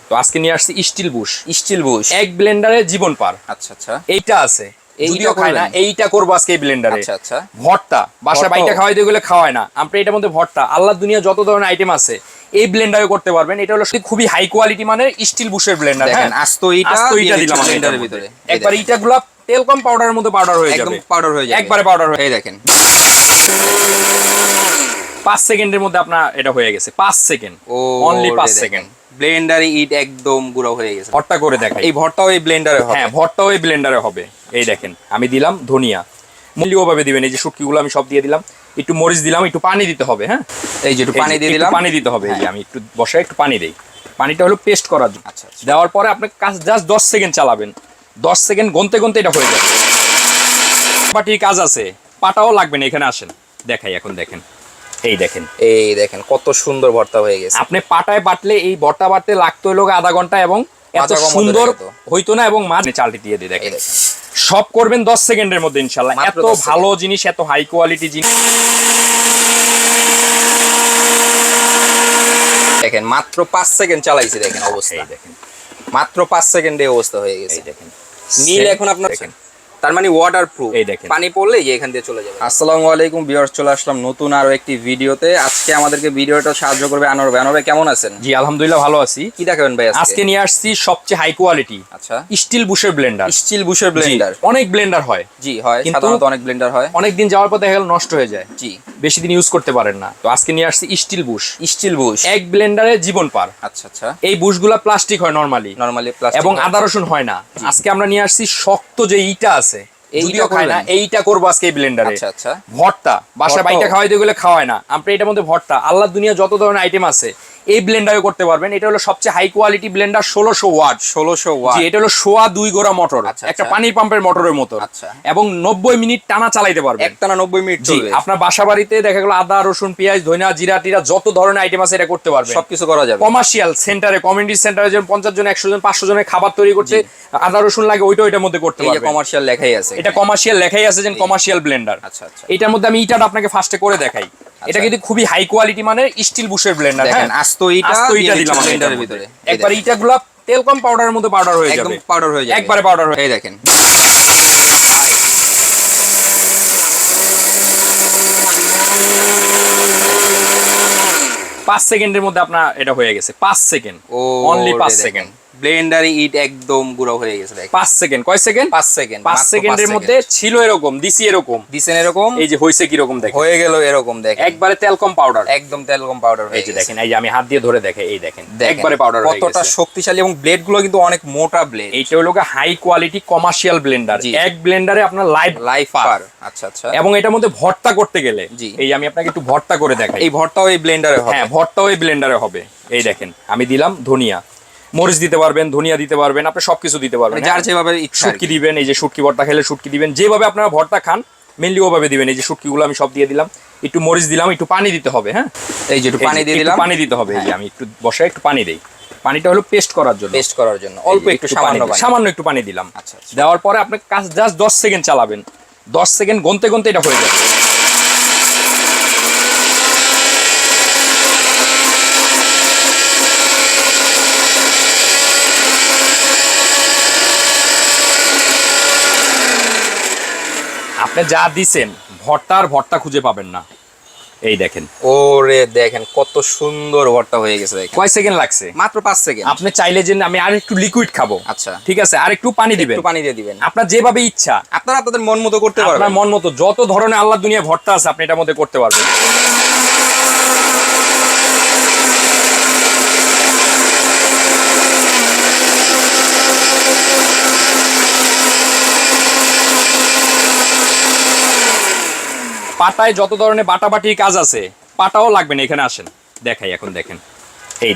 তো আজকে নিয়ে আসছি স্টিল বুশ। স্টিল বুশ এক ব্লেন্ডারে জীবন পার। আচ্ছা আচ্ছা, এইটা আছে, যদিও খায় না, এইটা করবো আজকে এই ব্লেন্ডারে। আচ্ছা আচ্ছা, ভর্তা বাসা বাইটা খাওয়াইতে গেলে খাওয়ায় না, আপনি এটার মধ্যে ভর্তা আল্লাহ দুনিয়া যত ধরনের আইটেম আছে এই ব্লেন্ডারে করতে পারবেন। এটা হলো খুবই হাই কোয়ালিটি মানের স্টিল বুশের ব্লেন্ডার। দেখেন আস্ত এইটা দিলাম ব্লেন্ডারের ভিতরে, একবার এইটা গুলা তেল কম পাউডারের মধ্যে পাউডার হয়ে যাবে, একদম পাউডার হয়ে যাবে, একবারে পাউডার হয়ে। এই দেখেন 5 সেকেন্ডের মধ্যে আপনার এটা হয়ে গেছে। 5 সেকেন্ড, অনলি 5 সেকেন্ড। ব্লেন্ডারে ইট একদম গুঁড়ো হয়ে গেছে। ভর্তা করে দেখাই, এই ভর্তাও এই ব্লেন্ডারে হবে। হ্যাঁ, ভর্তাও এই ব্লেন্ডারে হবে। এই দেখেন আমি দিলাম ধনিয়া, মূল্যভাবে দিবেন। এই যে শুটকিগুলো আমি সব দিয়ে দিলাম, একটু মরিচ দিলাম, একটু পানি দিতে হবে। হ্যাঁ, এই যে একটু পানি দিয়ে দিলাম, পানি দিতে হবে। এই যে আমি একটু বসায় একটু পানি দেই, পানিটা হলো পেস্ট করার জন্য। আচ্ছা, দেওয়ার পরে আপনি কাজ জাস্ট 10 সেকেন্ড চালাবেন। 10 সেকেন্ড গনতে গনতে এটা হয়ে যাবে। পাটির কাজ আছে, পাটাও লাগবে না। এখানে আসেন দেখাই, এখন দেখেন। এই দেখেন কত সুন্দর ভর্তা হয়ে গেছে। আপনি পাটায় বাটলে এই ভর্তা বাটতে লাগতো হলো আধা ঘন্টা, এবং এত সুন্দর হইতো না। এবং মাছ চালটি দিয়ে দিই, দেখেন সব করবেন 10 সেকেন্ডের মধ্যে ইনশাআল্লাহ। এত ভালো জিনিস, এত হাই কোয়ালিটি জিনিস। দেখেন মাত্র 5 সেকেন্ড চালাইছি, দেখেন অবস্থা, দেখেন মাত্র 5 সেকেন্ডে অবস্থা হয়ে গেছে। দেখেন মিল এখন আপনার, তার মানে ওয়াটার প্রুফ। এই দেখেন পানি পড়লে যে এখান দিয়ে চলে যাবে। আসসালামু আলাইকুম ভিউয়ার্স, চলে আসলাম নতুন আরো একটি ভিডিওতে। আজকে আমাদেরকে ভিডিওটা সাহায্য করবে আনোয়ার ভাই। আনোয়ার ভাই কেমন আছেন? জি আলহামদুলিল্লাহ ভালো আছি। কি দেখাবেন ভাই আজকে নিয়ে আসছি সবচেয়ে হাই কোয়ালিটি, আচ্ছা, স্টিল বুশের ব্লেন্ডার। Still বুশের Blender. অনেক ব্লেন্ডার হয়, জি হয়, সাধারণত অনেক ব্লেন্ডার হয়, অনেক দিন যাওয়ার পর দেখা গেল নষ্ট হয়ে যায়, জি বেশি দিন ইউজ করতে পারেন না। তো আজকে নিয়ে আসছি স্টিল বুশ। স্টিল বুশ এক ব্লেন্ডারে জীবন পার। আচ্ছা আচ্ছা, এই বুশগুলা প্লাস্টিক হয় নরমালি, প্লাস্টিক এবং আদা রসুন হয় না। আজকে আমরা নিয়ে আসছি শক্ত যে ইটা আছে, যদিও খায় না, এইটা করবো আজকে এই ব্লেন্ডারে। আচ্ছা আচ্ছা, ভর্তা বাসা বাইটা খাওয়াইতে গেলে খাওয়ায় না, আপনি এটার মধ্যে ভর্তা আল্লাহ দুনিয়া যত ধরনের আইটেম আছে এই ব্লেন্ডারে করতে পারবেন। এটা হলো সবচেয়ে high quality blender, 1600 watt. 1600 watt, এটা হলো সোয়া 2 গোড়া মোটর, একটা পানির পাম্পের মোটরের মতো। আচ্ছা, এবং 90 মিনিট টানা চালাইতে পারবেন, একটানা 90 মিনিট চলবে। আপনার বাসা বাড়িতে দেখা গেল আদা রসুন পেঁয়াজ ধনিয়া জিরা টিরা যত ধরনের আইটেম আছে এটা করতে পারবেন, সবকিছু করা যাবে। কমার্শিয়াল সেন্টারে, কমিউনিটি সেন্টারে যেমন 50 জন 100 জন 500 জনের খাবার তৈরি করতে আদা রসুন লাগে, ওইটার মধ্যে করতে পারবেন। এই যে কমার্শিয়াল লেখাই আছে, এটা কমার্শিয়াল লেখাই আছে যে কমার্শিয়াল ব্লেন্ডার। আচ্ছা আচ্ছা, এটার মধ্যে আমি ইটাটা আপনাকে ফার্স্টে করে দেখাই। এটা কিন্তু খুবই হাই কোয়ালিটি মানের স্টিল বুশের ব্লেন্ডার। দেখেন আস্ত এইটা দিলাম ব্লেন্ডারের ভিতরে, একবার ইটা গুলা তেল কম পাউডারের মধ্যে পাউডার হয়ে যাবে, একদম পাউডার হয়ে যাবে, একবারে পাউডার হয়ে। এই দেখেন 5 সেকেন্ডের মধ্যে আপনার এটা হয়ে গেছে। 5 সেকেন্ড, অনলি 5 সেকেন্ড। ব্লেন্ডারে ইট একদম গুঁড়ো হয়ে গেছে। 5 সেকেন্ড, কয় সেকেন্ড? 5 সেকেন্ড। 5 সেকেন্ডের মধ্যে ছিল এরকম, দিছি এরকম, দিছেন এরকম, এই যে হইছে কি রকম দেখেন, হয়ে গেল এরকম। দেখেন একবারে তেল কম পাউডার, একদম তেল কম পাউডার হয়ে এই যে গেছে। দেখেন, এই যে আমি হাত দিয়ে ধরে দেখাই, এই দেখেন একবারে পাউডার হয়ে গেছে। কতটা শক্তিশালী, এবং ব্লেড গুলো কিন্তু অনেক মোটা ব্লেড। এইটা হলো হাই কোয়ালিটি কমার্শিয়াল ব্লেন্ডার। এক ব্লেন্ডারে আপনার লাইভ পার। আচ্ছা আচ্ছা, এবং এটার মধ্যে ভর্তা করতে গেলে, এই আমি আপনাকে একটু ভর্তা করে দেখাই। এই ভর্তাও এই ব্লেন্ডারে হবে। হ্যাঁ, ভর্তাও এই ব্লেন্ডারে হবে। এই দেখেন আমি দিলাম ধনিয়া, মরিচ দিতে পারবেন, ধনিয়া দিতে পারবেন, আপনি সবকিছু দিতে পারবেন, যার যেভাবে ইচ্ছা। শুটকি দিবেন, এই যে শুটকি ভর্তা খেলে শুটকি দিবেন, যেভাবে আপনারা ভর্তা খান মেনলি ওভাবে দিবেন। এই যে শুটকিগুলো আমি সব দিয়ে দিলাম, একটু মরিচ দিলাম, একটু পানি দিতে হবে। হ্যাঁ, এই যে একটু পানি দিয়ে দিলাম, পানি দিতে হবে। এই যে আমি একটু বসায় একটু পানি দেই, পানিটা হলো পেস্ট করার জন্য, অল্প একটু সামান্য একটু পানি দিলাম। আচ্ছা, দেওয়ার পরে আপনি কাজ জাস্ট 10 সেকেন্ড চালাবেন। 10 সেকেন্ড গনতে গনতে এটা হয়ে যাবে। আপনি যা দিছেন ভর্তা খুঁজে পাবেন না। এই দেখেন, ওরে দেখেন কত সুন্দর ভর্তা হয়ে গেছে। কয় সেকেন্ড লাগছে? মাত্র 5 সেকেন্ড। আপনি চাইলে যে আমি আর একটু লিকুইড খাবো, আচ্ছা ঠিক আছে, আর একটু পানি দিবেন, একটু পানি দিয়ে দিবেন। আপনার যেভাবে ইচ্ছা, আপনারা আপনাদের মন মতো করতে পারবেন। আপনার মন মতো যত ধরনের আল্লাহ দুনিয়া ভর্তা আছে আপনি এটার মধ্যে করতে পারবেন। পাটায় যত ধরনের বাটাবাটির কাজ আছে পাটাও লাগবে না। এখানে আসেন দেখাই, এখন দেখেন। এই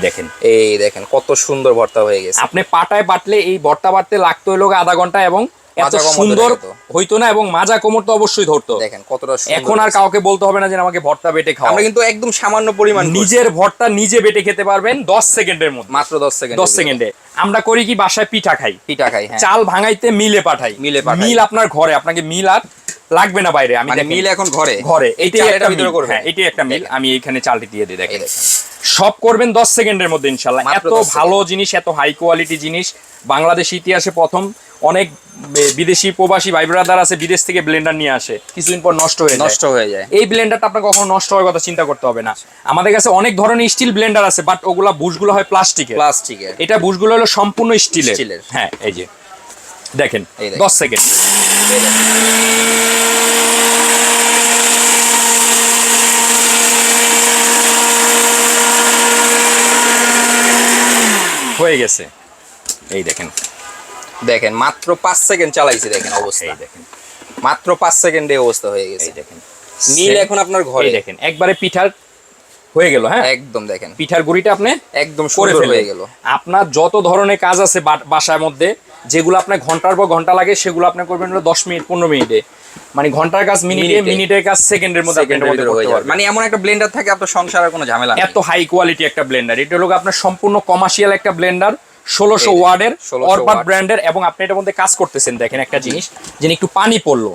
দেখেন কত সুন্দর ভর্তা হয়ে গেছে। আপনি পাটায় বাটলে এই ভর্তা বাটতে লাগতো হলো আধা ঘন্টা, এবং এত সুন্দর হইতো না, এবং মাজা কোমর তো অবশ্যই ধরতো। দেখেন কতটা সুন্দর। এখন আর কাউকে বলতে হবে না যে আমাকে ভর্তা বেটে খাও, আমরা কিন্তু একদম সামান্য পরিমাণ নিজের ভর্তা নিজে বেটে খেতে পারবেন 10 সেকেন্ডের মধ্যে, মাত্র 10 সেকেন্ড। 10 সেকেন্ডে আমরা করি কি, বাসায় পিঠা খাই, হ্যাঁ। চাল ভাঙাইতে মিলে পাঠাই, মিল আপনার ঘরে, আপনাকে মিল আর লাগবে না বাইরে। আমি মানে মিল এখন ঘরে ঘরে এটাই চালের একটা ভিতরে মিল। করবেন। হ্যাঁ এটাই একটা মিল। আমি এইখানে চালটি দিয়ে দিই, দেখেন এই দেখেন। সব করবেন 10 সেকেন্ডের মধ্যে ইনশাআল্লাহ। মাত্র এত 10 সেকেন্ড। ভালো জিনিস, এত হাই কোয়ালিটি জিনিস বাংলাদেশ ইতিহাসে প্রথম। অনেক বিদেশি প্রবাসী ভাই ব্রাদার আছে বিদেশ থেকে ব্লেন্ডার নিয়ে আসে, কিছুদিন পর নষ্ট হয়ে যায়। এই ব্লেন্ডারটা আপনার কখনো নষ্ট হওয়ার কথা চিন্তা করতে হবে না। আমাদের কাছে অনেক ধরনের স্টিল ব্লেন্ডার আছে, বাট ওগুলা বুশগুলো হয় প্লাস্টিকের। এটা বুশগুলো হলো সম্পূর্ণ স্টিলের। হ্যাঁ এই যে দেখেন 10 সেকেন্ড। হয়ে গেছে। এই দেখেন দেখেন মাত্র 5 সেকেন্ড চালাইছি, দেখেন অবস্থা। এই দেখেন মাত্র 5 সেকেন্ডে অবস্থা হয়ে গেছে। এই দেখেন মিল এখন আপনার ঘরে। এই দেখেন একবারে পিঠার হয়ে গেল। হ্যাঁ একদম দেখেন পিঠার গুঁড়িটা আপনি একদম করে সুন্দর ফেলে হয়ে গেল। আপনার যত ধরনের কাজ আছে বাসার মধ্যে, যেগুলো আপনার ঘন্টার পর ঘন্টা লাগে, সেগুলো আপনি করবেন হলো 10 মিনিট 15 মিনিটে। মানে ঘন্টার কাজ মিনিটে, মিনিটের কাজ সেকেন্ডের মধ্যে আপনি সেকেন্ডের ভিতরে করতে হয়ে যাবে। পারবেন। মানে এমন একটা ব্লেন্ডার থাকে আপনার সংসার আর কোনো ঝামেলা নেই। এত হাই কোয়ালিটি একটা ব্লেন্ডার। এটা হলো আপনার সম্পূর্ণ কমার্শিয়াল একটা ব্লেন্ডার, 1600 ওয়াটের 1600 অরবাট ওয়াট। ব্র্যান্ডের। এবং আপনি এটার মধ্যে কাজ করতেছেন, দেখেন একটা জিনিস, যে একটু পানি পড়লো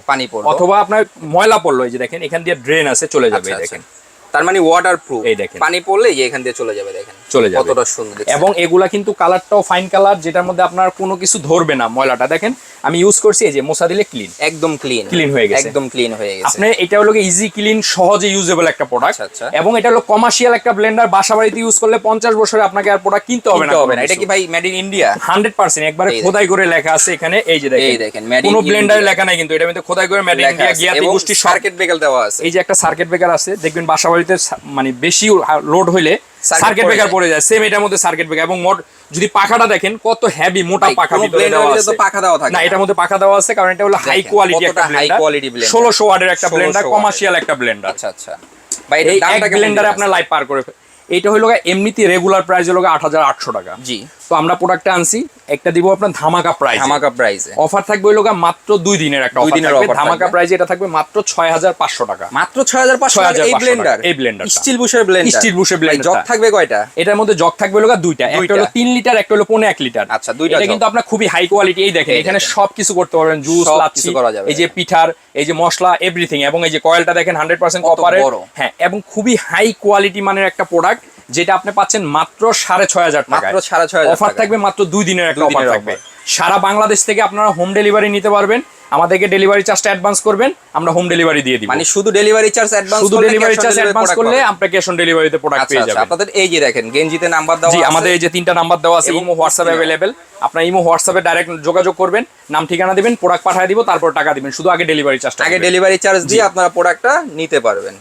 অথবা আপনার ময়লা পড়লো, এই যে দেখেন এখান দিয়ে ড্রেন আছে, চলে যাবে। এই দেখেন তার মানে ওয়াটার প্রুফ। এই দেখেন পানি পড়লে এই যে এখান দিয়ে চলে যাবে, দেখেন চলে যাবে। কতটা সুন্দর দেখছেন। এবং এগুলা কিন্তু কালারটাও ফাইন কালার, যেটার মধ্যে আপনার কোনো কিছু ধরবে না ময়লাটা। দেখেন আমি ইউজ করছি, এই যে মোছা দিলে ক্লিন, একদম ক্লিন হয়ে গেছে। একদম ক্লিন হয়ে গেছে। আপনি এটা হলো ইজি ক্লিন, সহজে ইউজেবল একটা প্রোডাক্ট। আচ্ছা। এবং এটা হলো কমার্শিয়াল একটা ব্লেন্ডার, বাসা বাড়িতে ইউজ করলে 50 বছরে আপনাকে আর প্রোডাক্ট কিনতে হবে না। এটা কি ভাই মেড ইন ইন্ডিয়া? 100% একবারে খোদাই করে লেখা আছে এখানে। এই যে দেখেন কোনো ব্লেন্ডারে লেখা নাই, কিন্তু এটার মধ্যে খোদাই করে মেড ইন ইন্ডিয়া গিয়াতি গোষ্ঠী সার্কিট ব্রেকার দেওয়া আছে। এই যে একটা সার্কিট ব্রেকার আছে, দেখবেন বাসা বাড়িতে মানে বেশি লোড হইলে সার্কিট ব্রেকার পড়ে যায়। সেম এটার মধ্যে সার্কিট ব্রেকার। এবং যদি পাখাটা দেখেন কত হেভি মোটা পাখা ভিতরে দেওয়া আছে। পাখা দেওয়া থাকে না, এটার মধ্যে পাখা দেওয়া আছে, কারণ এটা হলো হাই কোয়ালিটি একটা ব্লেন্ডার, 1600 ওয়াটের একটা ব্লেন্ডার, কমার্শিয়াল একটা ব্লেন্ডার। আচ্ছা ভাই এটা দামটা কেমন? ব্লেন্ডারে আপনার লাইফ পার করে। এইটা হলো এমনিতে রেগুলার প্রাইস হলো 8800 টাকা। জি। তো আমরা প্রোডাক্টটা আনছি, একটা দিব আপনার ধামাকা প্রাইসে। অফার থাকবে হলো মাত্র 2 দিনের একটা অফার থাকবে। ধামাকা প্রাইসে এটা থাকবে মাত্র 6500 টাকা। মাত্র 6500 টাকা এই ব্লেন্ডার স্টিল বুশের ব্লেন্ডার। জগ থাকবে কয়টা? এটার মধ্যে জগ থাকবে হলো 2টা, একটা হলো 3 লিটার, একটা হলো 1.5 লিটার। আচ্ছা, দুইটা। এটা কিন্তু আপনার খুবই হাই কোয়ালিটি। এই দেখেন এখানে সবকিছু করতে পারবেন, জুস, লাচ্ছি, এই যে পিঠার, এই যে মশলা, এভরিথিং। এবং এই যে কয়েলটা দেখেন 100% কপারের। হ্যাঁ, এবং খুবই হাই কোয়ালিটি মানের একটা প্রোডাক্ট, যেটা আপনি পাচ্ছেন মাত্র 6500 টাকা। মাত্র 6500 অফার থাকবে মাত্র 2 দিনের একটা অফার থাকবে। সারা বাংলাদেশ থেকে আপনারা হোম ডেলিভারি নিতে পারবেন। আমাদেরকে ডেলিভারি চার্জটা অ্যাডভান্স করবেন, আমরা হোম ডেলিভারি দিয়ে দিব। মানে শুধু ডেলিভারি চার্জ অ্যাডভান্স করলে আমরা ক্যাশ অন ডেলিভারিতে প্রোডাক্ট পেয়ে যাবেন। আপনাদের এই যে দেখেন গেঞ্জিতে নাম্বার দেওয়া আছে। জি, আমাদের এই যে 3টা নাম্বার দেওয়া আছে, ইমো হোয়াটসঅ্যাপ अवेलेबल। আপনারা ইমো হোয়াটসঅ্যাপে ডাইরেক্ট যোগাযোগ করবেন, নাম ঠিকানা দিবেন, প্রোডাক্ট পাঠিয়ে দিব, তারপর টাকা দিবেন। শুধু আগে ডেলিভারি চার্জ দিয়ে আপনারা প্রোডাক্টটা নিতে পারবেন।